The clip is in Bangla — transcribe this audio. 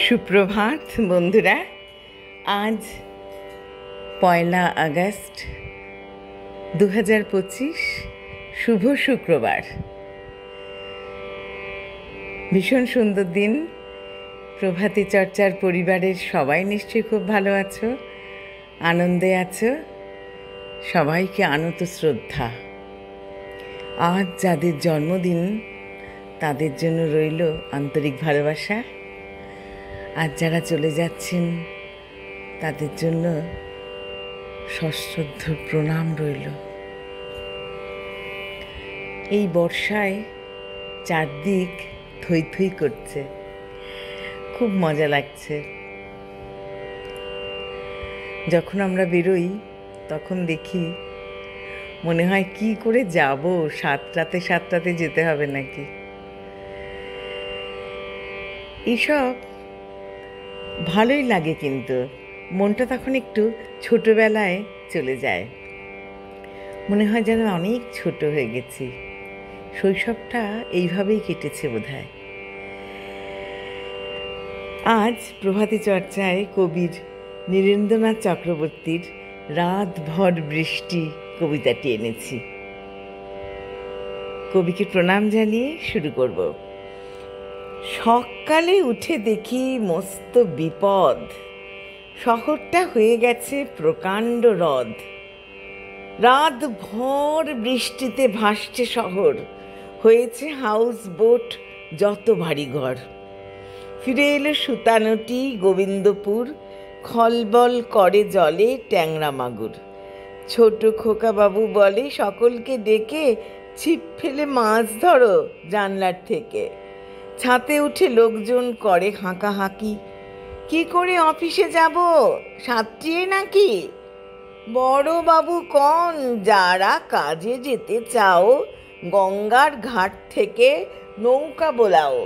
সুপ্রভাত বন্ধুরা। আজ 1 আগস্ট 2025, শুভ শুক্রবার। ভীষণ সুন্দর দিন। প্রভাতী চর্চার পরিবারের সবাই নিশ্চয়ই খুব ভালো আছো, আনন্দে আছো। সবাইকে আনত শ্রদ্ধা। আজ যাদের জন্মদিন তাদের জন্য রইল আন্তরিক ভালোবাসা। আর যারা চলে যাচ্ছেন তাদের জন্য সশ্রদ্ধ প্রণাম রইল। এই বর্ষায় চারদিক থই থই করছে, খুব মজা লাগছে। যখন আমরা বেরোই তখন দেখি মনে হয় কি করে যাব, সাতটাতে যেতে হবে নাকি। এইসব ভালোই লাগে, কিন্তু মনটা তখন একটু ছোটবেলায় চলে যায়। মনে হয় যেন অনেক ছোট হয়ে গেছি। শৈশবটা এইভাবেই কেটেছে বোধহয়। আজ প্রভাতী চর্চায় কবির নীরেন্দ্রনাথ চক্রবর্তীর রাত ভর বৃষ্টি কবিতাটি এনেছি। কবিকে প্রণাম জানিয়ে শুরু করব। সকালে উঠে দেখি মস্ত বিপদ, শহরটা হয়ে গেছে প্রকাণ্ড হ্রদ। রাত ভর বৃষ্টিতে ভাসছে শহর, হয়েছে হাউস বোট যত বাড়িঘর। ফিরে এলো সুতানুটি গোবিন্দপুর, খলবল করে জলে ট্যাংরা মাগুর। ছোট খোকা বাবু বলে সকলকে ডেকে, ছিপ ফেলে মাছ ধরো জানলার থেকে। ছাতে উঠে লোকজন করে হাঁকাহাঁকি, কি করে অফিসে যাব, সাঁতরিয়ে নাকি? বড় বাবু কন, যারা কাজে যেতে চাও গঙ্গার ঘাট থেকে নৌকা বোলাও।